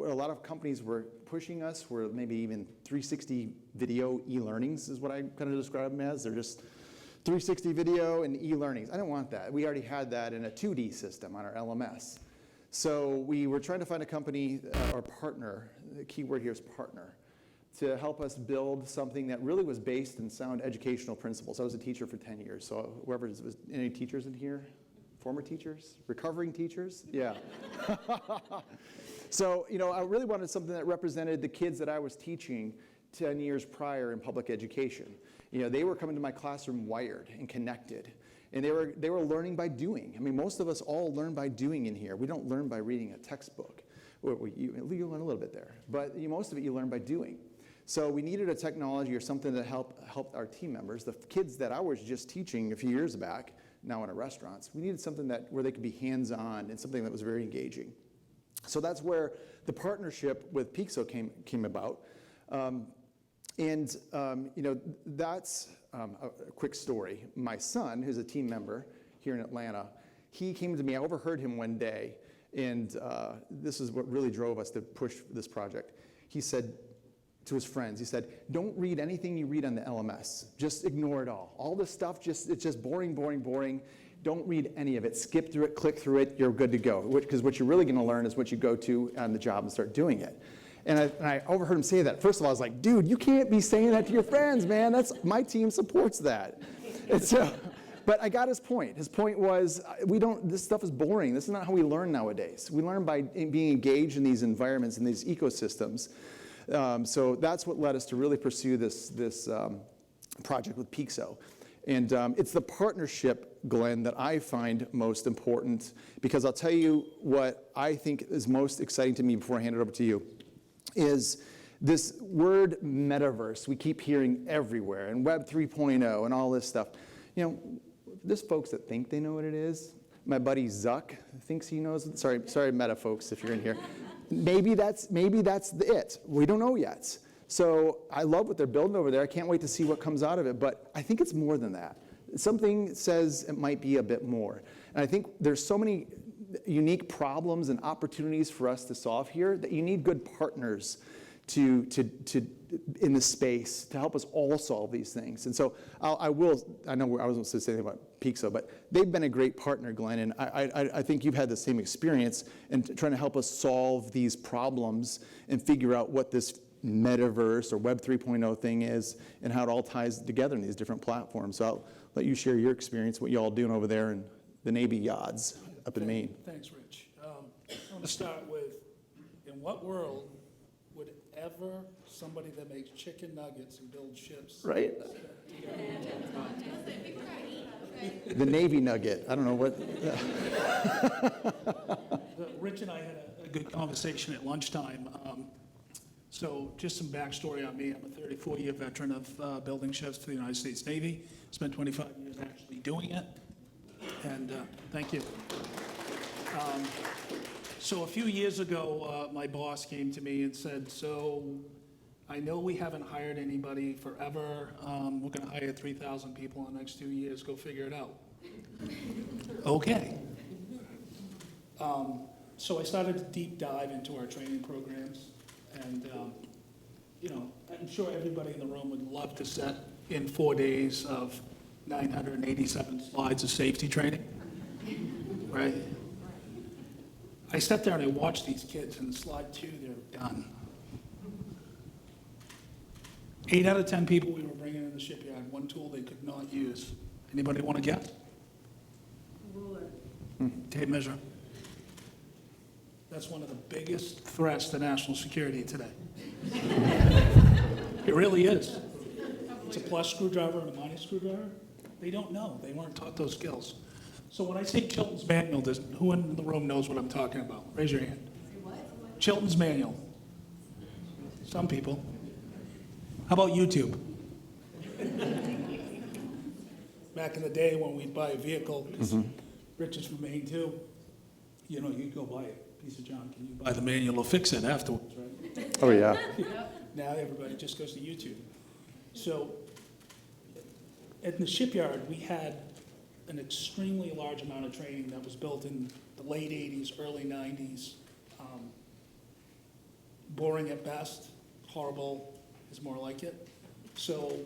what a lot of companies were pushing us were maybe even 360 video e-learnings is what I kind of describe them as. They're just 360 video and e-learnings. I didn't want that. We already had that in a 2D system on our LMS. So we were trying to find a company or partner, the key word here is partner, to help us build something that really was based in sound educational principles. I was a teacher for 10 years, so whoever was any teachers in here? Former teachers? Recovering teachers? Yeah. So, I really wanted something that represented the kids that I was teaching 10 years prior in public education. They were coming to my classroom wired and connected, and they were learning by doing. I mean, most of us all learn by doing in here. We don't learn by reading a textbook. You learn a little bit there, but most of it you learn by doing. So we needed a technology or something that helped our team members, the kids that I was just teaching a few years back, now in our restaurants. We needed something where they could be hands-on and something that was very engaging. So that's where the partnership with Pixo came about. That's a quick story. My son, who's a team member here in Atlanta, he came to me. I overheard him one day, and this is what really drove us to push this project. He said to his friends, he said, don't read anything you read on the LMS. Just ignore it all. All this stuff, it's just boring, boring, boring. Don't read any of it. Skip through it, click through it, you're good to go. Because what you're really going to learn is what you go to on the job and start doing it. And I overheard him say that. First of all, I was like, dude, you can't be saying that to your friends, man. My team supports that. And so, but I got his point. His point was, this stuff is boring. This is not how we learn nowadays. We learn by being engaged in these environments and these ecosystems. So that's what led us to really pursue this project with Pixo. And it's the partnership, Glenn, that I find most important, because I'll tell you what I think is most exciting to me before I hand it over to you, is this word metaverse we keep hearing everywhere, and Web 3.0 and all this stuff. There's folks that think they know what it is. My buddy Zuck thinks he knows. Sorry, Meta folks, if you're in here. Maybe that's it. We don't know yet. So I love what they're building over there. I can't wait to see what comes out of it. But I think it's more than that. Something says it might be a bit more. And I think there's so many unique problems and opportunities for us to solve here that you need good partners to in the space to help us all solve these things. And so I know I wasn't supposed to say anything about Pixo, but they've been a great partner, Glenn, and I think you've had the same experience in trying to help us solve these problems and figure out what this metaverse or Web 3.0 thing is and how it all ties together in these different platforms. So I'll let you share your experience, what you all doing over there in the Navy Yards up in Maine. Thanks, Rich. I want to start with, in what world would ever somebody that makes chicken nuggets and builds ships? Right. The Navy nugget. I don't know what. Rich and I had a good conversation at lunchtime. So just some backstory on me. I'm a 34-year veteran of building ships for the United States Navy. Spent 25 years actually doing it. And thank you. So a few years ago, my boss came to me and said, so I know we haven't hired anybody forever. We're going to hire 3,000 people in the next 2 years. Go figure it out. Okay. So I started to deep dive into our training programs. And, I'm sure everybody in the room would love to set in 4 days of 987 slides of safety training, right? I sat there and I watched these kids, and slide 2, they're done. 8 out of 10 people we were bringing in the shipyard, one tool they could not use. Anybody want to guess? Ruler. Tape measure. That's one of the biggest threats to national security today. It really is. It's a plus screwdriver and a minus screwdriver. They don't know. They weren't taught those skills. So when I say Chilton's Manual, who in the room knows what I'm talking about? Raise your hand. What? Chilton's Manual. Some people. How about YouTube? Back in the day when we'd buy a vehicle, because Rich is from Maine too, you'd go buy a piece of junk and you buy the manual to fix it afterwards, right? Oh, yeah. Now everybody just goes to YouTube. So at the shipyard, we had an extremely large amount of training that was built in the late 80s, early 90s. boring at best, horrible is more like it. So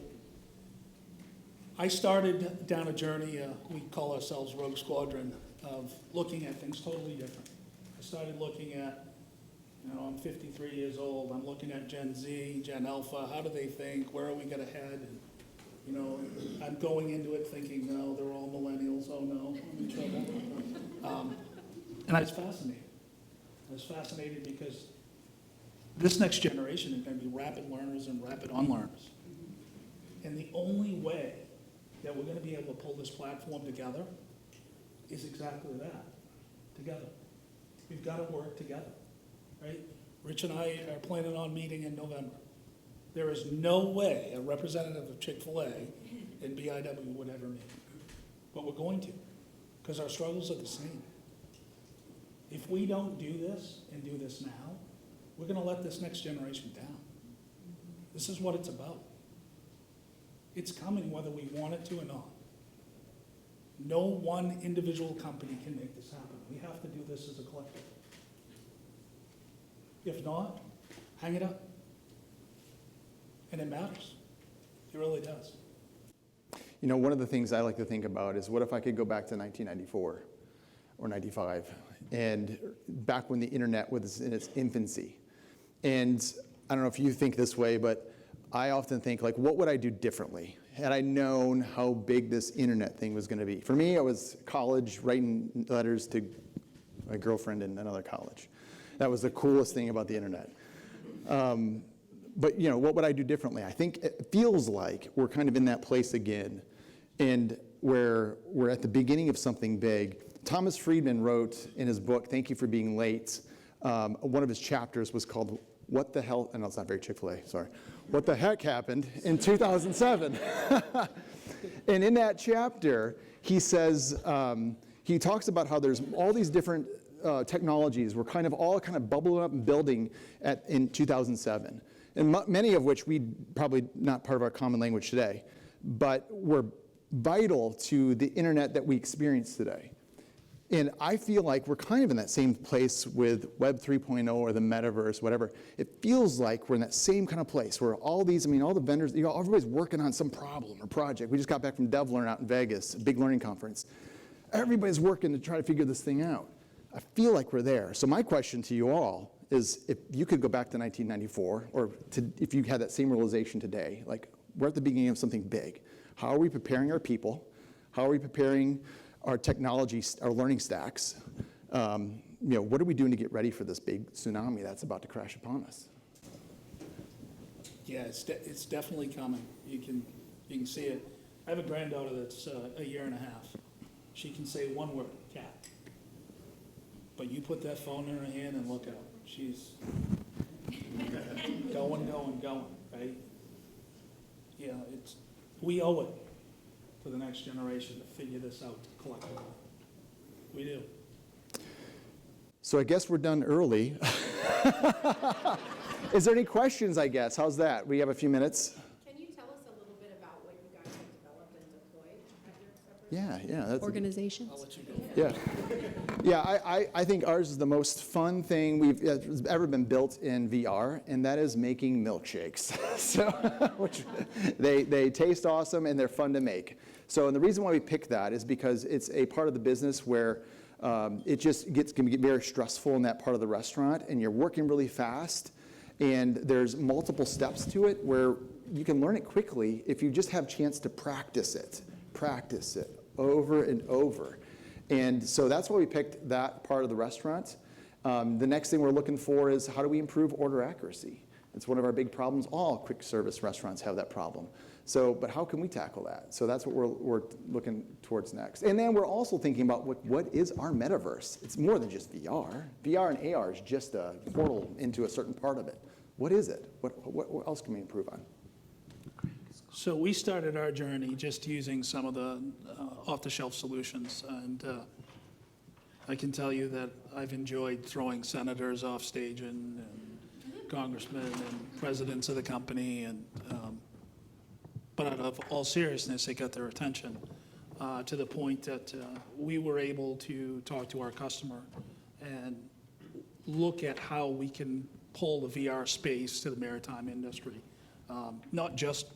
I started down a journey, we call ourselves Rogue Squadron, of looking at things totally different. I started looking at, I'm 53 years old, I'm looking at Gen Z, Gen Alpha, how do they think, where are we gonna head? And, I'm going into it thinking, no, they're all millennials, oh no, I'm in trouble. And I was fascinated. I was fascinated because this next generation is gonna be rapid learners and rapid unlearners. And the only way that we're gonna be able to pull this platform together is exactly that, together. We've gotta work together, right? Rich and I are planning on meeting in November. There is no way a representative of Chick-fil-A and BIW would ever meet. But we're going to, because our struggles are the same. If we don't do this and do this now, we're gonna let this next generation down. This is what it's about. It's coming whether we want it to or not. No one individual company can make this happen. We have to do this as a collective. If not, hang it up. And it matters. It really does. One of the things I like to think about is what if I could go back to 1994 or 95, and back when the internet was in its infancy. And I don't know if you think this way, but I often think, like, what would I do differently had I known how big this internet thing was going to be? For me, I was college writing letters to my girlfriend in another college. That was the coolest thing about the internet. But what would I do differently? I think it feels like we're kind of in that place again, and where we're at the beginning of something big. Thomas Friedman wrote in his book, Thank You for Being Late, one of his chapters was called What the Hell, no, it's not very Chick-fil-A, sorry. What the heck happened in 2007? And in that chapter, he says, he talks about how there's all these different technologies were all bubbling up and building in 2007. And many of which we probably not part of our common language today, but were vital to the internet that we experience today. And I feel like we're kind of in that same place with Web 3.0 or the metaverse, whatever. It feels like we're in that same kind of place where all the vendors, everybody's working on some problem or project. We just got back from DevLearn out in Vegas, a big learning conference. Everybody's working to try to figure this thing out. I feel like we're there. So my question to you all is, if you could go back to 1994, or if you had that same realization today, like, we're at the beginning of something big. How are we preparing our people? How are we preparing our technology, our learning stacks? What are we doing to get ready for this big tsunami that's about to crash upon us? Yeah, it's definitely coming. You can see it. I have a granddaughter that's a year and a half. She can say one word, cat. But you put that phone in her hand and look out. She's going, right? Yeah, we owe it to the next generation to figure this out collectively. We do. So I guess we're done early. Is there any questions, I guess? How's that? We have a few minutes. Can you tell us a little bit about what you guys have developed and deployed at your separate Yeah. That's organizations? I'll let you go. Yeah. Yeah, I think ours is the most fun thing we've ever been built in VR, and that is making milkshakes. So, which they taste awesome and they're fun to make. So, and the reason why we picked that is because it's a part of the business where it just can get very stressful in that part of the restaurant, and you're working really fast, and there's multiple steps to it where you can learn it quickly if you just have a chance to practice it over and over. And so that's why we picked that part of the restaurant. The next thing we're looking for is, how do we improve order accuracy? It's one of our big problems. All quick service restaurants have that problem. So, but how can we tackle that? So that's what we're looking towards next. And then we're also thinking about what is our metaverse? It's more than just VR. VR and AR is just a portal into a certain part of it. What is it? What else can we improve on? So we started our journey just using some of the off-the-shelf solutions, and I can tell you that I've enjoyed throwing senators off stage and congressmen and presidents of the company, but out of all seriousness, it got their attention to the point that we were able to talk to our customer and look at how we can pull the VR space to the maritime industry, not just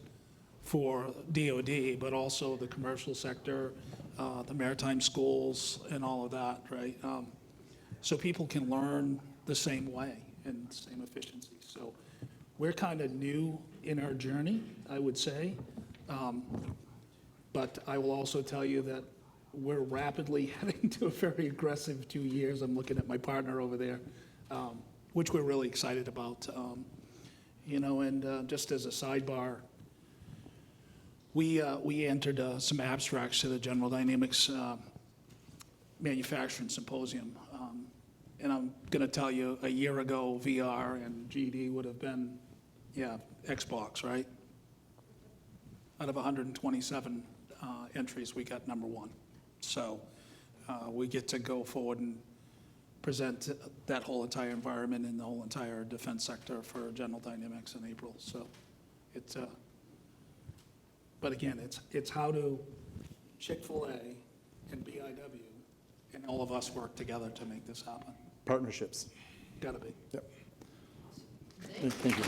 for DOD, but also the commercial sector, the maritime schools, and all of that, right? So people can learn the same way and the same efficiency. So we're kind of new in our journey, I would say. But I will also tell you that we're rapidly heading to a very aggressive 2 years. I'm looking at my partner over there, which we're really excited about. And just as a sidebar, we entered some abstracts to the General Dynamics Manufacturing Symposium. And I'm going to tell you, a year ago, VR and GD would have been, Xbox, right? Out of 127 entries, we got number one. So we get to go forward and present that whole entire environment and the whole entire defense sector for General Dynamics in April. So it's, but again, it's how do Chick-fil-A and BIW and all of us work together to make this happen. Partnerships. Gotta be. Yep. Thank you.